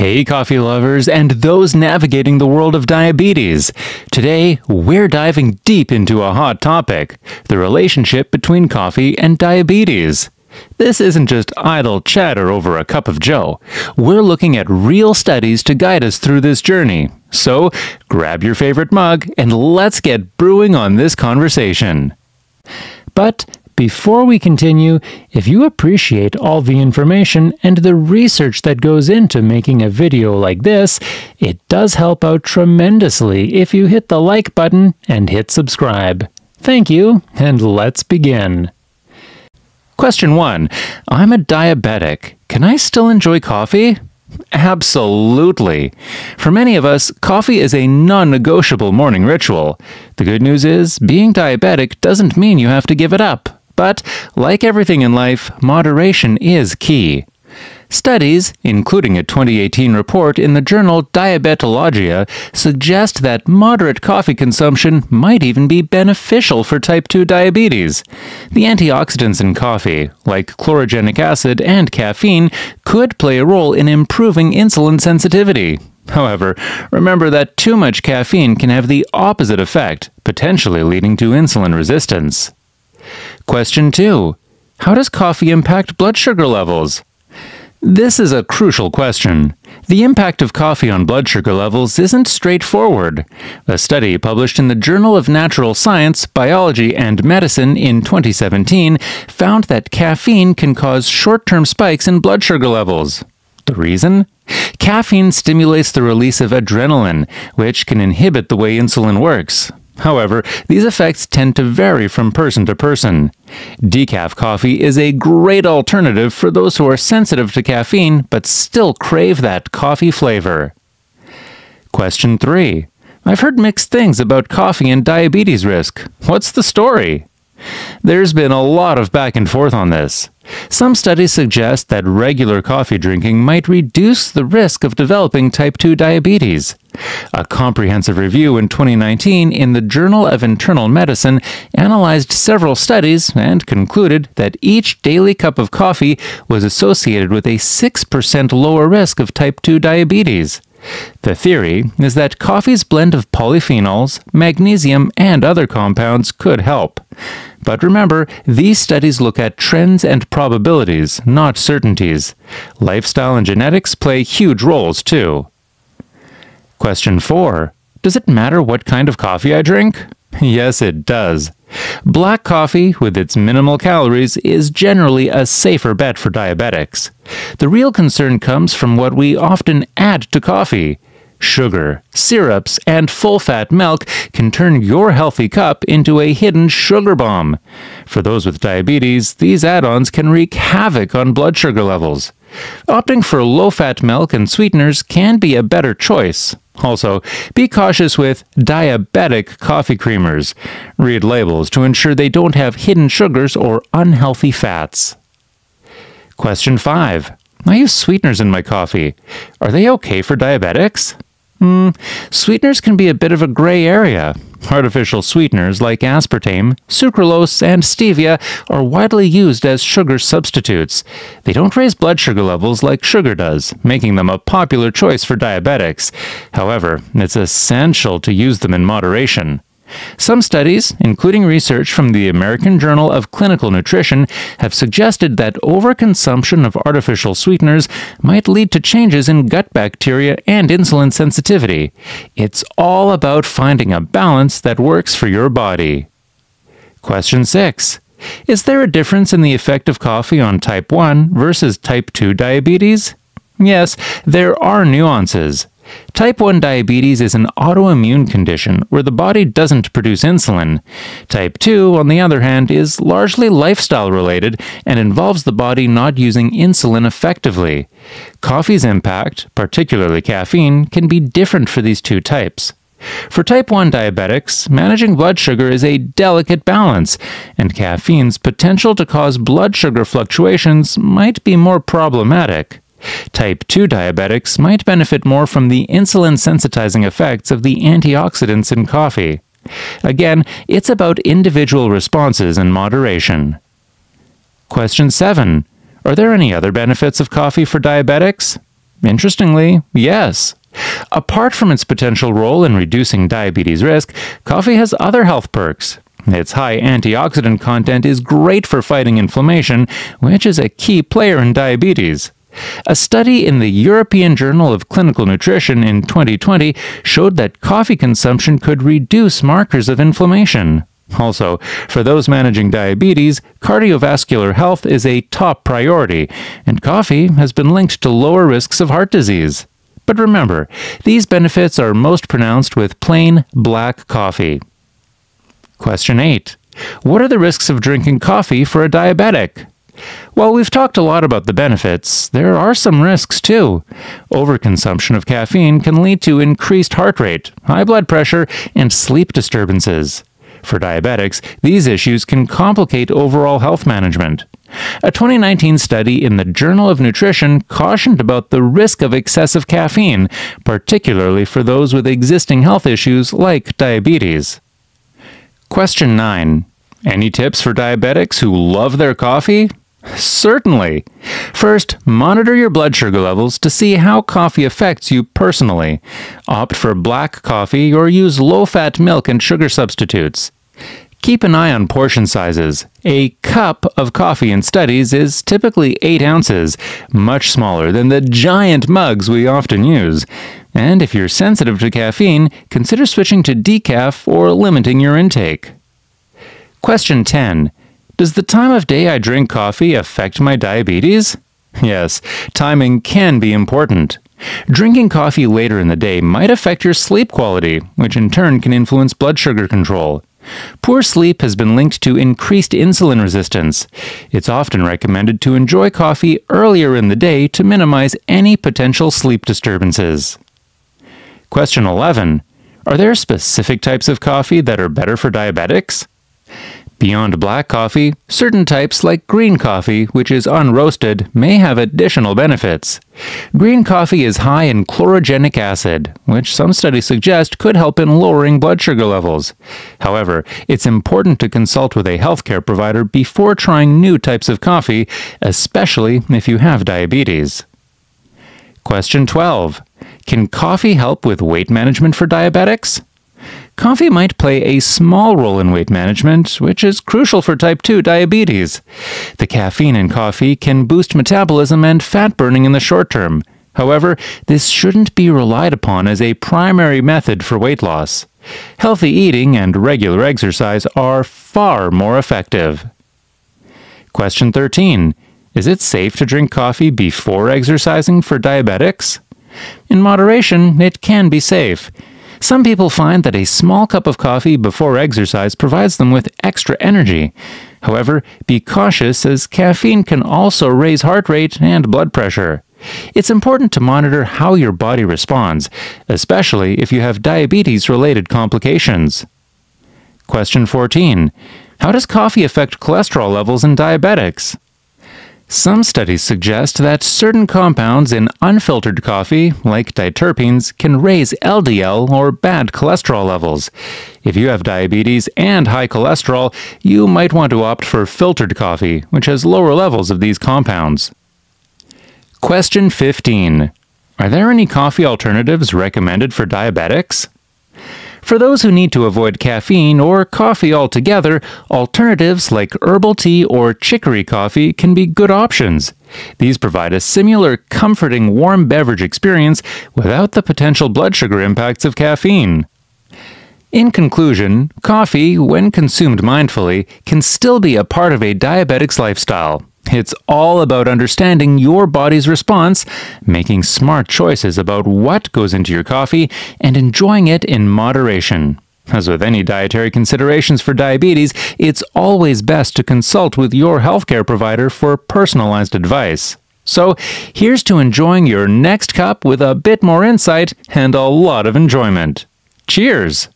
Hey coffee lovers and those navigating the world of diabetes. Today, we're diving deep into a hot topic, the relationship between coffee and diabetes. This isn't just idle chatter over a cup of joe. We're looking at real studies to guide us through this journey. So, grab your favorite mug and let's get brewing on this conversation. But before we continue, if you appreciate all the information and the research that goes into making a video like this, it does help out tremendously if you hit the like button and hit subscribe. Thank you, and let's begin. Question 1. I'm a diabetic. Can I still enjoy coffee? Absolutely. For many of us, coffee is a non-negotiable morning ritual. The good news is, being diabetic doesn't mean you have to give it up. But, like everything in life, moderation is key. Studies, including a 2018 report in the journal Diabetologia, suggest that moderate coffee consumption might even be beneficial for type 2 diabetes. The antioxidants in coffee, like chlorogenic acid and caffeine, could play a role in improving insulin sensitivity. However, remember that too much caffeine can have the opposite effect, potentially leading to insulin resistance. Question 2. How does coffee impact blood sugar levels? This is a crucial question. The impact of coffee on blood sugar levels isn't straightforward. A study published in the Journal of Natural Science, Biology and Medicine in 2017 found that caffeine can cause short-term spikes in blood sugar levels. The reason? Caffeine stimulates the release of adrenaline, which can inhibit the way insulin works. However, these effects tend to vary from person to person. Decaf coffee is a great alternative for those who are sensitive to caffeine but still crave that coffee flavor. Question 3. I've heard mixed things about coffee and diabetes risk. What's the story? There's been a lot of back and forth on this. Some studies suggest that regular coffee drinking might reduce the risk of developing type 2 diabetes. A comprehensive review in 2019 in the Journal of Internal Medicine analyzed several studies and concluded that each daily cup of coffee was associated with a 6% lower risk of type 2 diabetes. The theory is that coffee's blend of polyphenols, magnesium, and other compounds could help. But remember, these studies look at trends and probabilities, not certainties. Lifestyle and genetics play huge roles too. Question 4. Does it matter what kind of coffee I drink? Yes, it does. Black coffee, with its minimal calories, is generally a safer bet for diabetics. The real concern comes from what we often add to coffee. Sugar, syrups, and full-fat milk can turn your healthy cup into a hidden sugar bomb. For those with diabetes, these add-ons can wreak havoc on blood sugar levels. Opting for low-fat milk and sweeteners can be a better choice. Also, be cautious with diabetic coffee creamers. Read labels to ensure they don't have hidden sugars or unhealthy fats. Question 5. I use sweeteners in my coffee. Are they okay for diabetics? Sweeteners can be a bit of a gray area. Artificial sweeteners like aspartame, sucralose, and stevia are widely used as sugar substitutes. They don't raise blood sugar levels like sugar does, making them a popular choice for diabetics. However, it's essential to use them in moderation. Some studies, including research from the American Journal of Clinical Nutrition, have suggested that overconsumption of artificial sweeteners might lead to changes in gut bacteria and insulin sensitivity. It's all about finding a balance that works for your body. Question 6. Is there a difference in the effect of coffee on type 1 versus type 2 diabetes? Yes, there are nuances. Type 1 diabetes is an autoimmune condition where the body doesn't produce insulin. Type 2, on the other hand, is largely lifestyle-related and involves the body not using insulin effectively. Coffee's impact, particularly caffeine, can be different for these two types. For type 1 diabetics, managing blood sugar is a delicate balance, and caffeine's potential to cause blood sugar fluctuations might be more problematic. Type 2 diabetics might benefit more from the insulin-sensitizing effects of the antioxidants in coffee. Again, it's about individual responses and moderation. Question 7. Are there any other benefits of coffee for diabetics? Interestingly, yes. Apart from its potential role in reducing diabetes risk, coffee has other health perks. Its high antioxidant content is great for fighting inflammation, which is a key player in diabetes. A study in the European Journal of Clinical Nutrition in 2020 showed that coffee consumption could reduce markers of inflammation. Also, for those managing diabetes, cardiovascular health is a top priority, and coffee has been linked to lower risks of heart disease. But remember, these benefits are most pronounced with plain black coffee. Question 8. What are the risks of drinking coffee for a diabetic? While we've talked a lot about the benefits, there are some risks too. Overconsumption of caffeine can lead to increased heart rate, high blood pressure, and sleep disturbances. For diabetics, these issues can complicate overall health management. A 2019 study in the Journal of Nutrition cautioned about the risk of excessive caffeine, particularly for those with existing health issues like diabetes. Question 9. Any tips for diabetics who love their coffee? Certainly. First, monitor your blood sugar levels to see how coffee affects you personally. Opt for black coffee or use low-fat milk and sugar substitutes. Keep an eye on portion sizes. A cup of coffee in studies is typically 8 ounces, much smaller than the giant mugs we often use. And if you're sensitive to caffeine, consider switching to decaf or limiting your intake. Question 10. Does the time of day I drink coffee affect my diabetes? Yes, timing can be important. Drinking coffee later in the day might affect your sleep quality, which in turn can influence blood sugar control. Poor sleep has been linked to increased insulin resistance. It's often recommended to enjoy coffee earlier in the day to minimize any potential sleep disturbances. Question 11. Are there specific types of coffee that are better for diabetics? Beyond black coffee, certain types like green coffee, which is unroasted, may have additional benefits. Green coffee is high in chlorogenic acid, which some studies suggest could help in lowering blood sugar levels. However, it's important to consult with a healthcare provider before trying new types of coffee, especially if you have diabetes. Question 12. Can coffee help with weight management for diabetics? Coffee might play a small role in weight management, which is crucial for type 2 diabetes. The caffeine in coffee can boost metabolism and fat burning in the short term. However, this shouldn't be relied upon as a primary method for weight loss. Healthy eating and regular exercise are far more effective. Question 13. Is it safe to drink coffee before exercising for diabetics? In moderation, it can be safe. Some people find that a small cup of coffee before exercise provides them with extra energy. However, be cautious as caffeine can also raise heart rate and blood pressure. It's important to monitor how your body responds, especially if you have diabetes-related complications. Question 14. How does coffee affect cholesterol levels in diabetics? Some studies suggest that certain compounds in unfiltered coffee, like diterpenes, can raise LDL or bad cholesterol levels. If you have diabetes and high cholesterol, you might want to opt for filtered coffee, which has lower levels of these compounds. Question 15. Are there any coffee alternatives recommended for diabetics? For those who need to avoid caffeine or coffee altogether, alternatives like herbal tea or chicory coffee can be good options. These provide a similar comforting warm beverage experience without the potential blood sugar impacts of caffeine. In conclusion, coffee, when consumed mindfully, can still be a part of a diabetic's lifestyle. It's all about understanding your body's response, making smart choices about what goes into your coffee, and enjoying it in moderation. As with any dietary considerations for diabetes, it's always best to consult with your healthcare provider for personalized advice. So, here's to enjoying your next cup with a bit more insight and a lot of enjoyment. Cheers!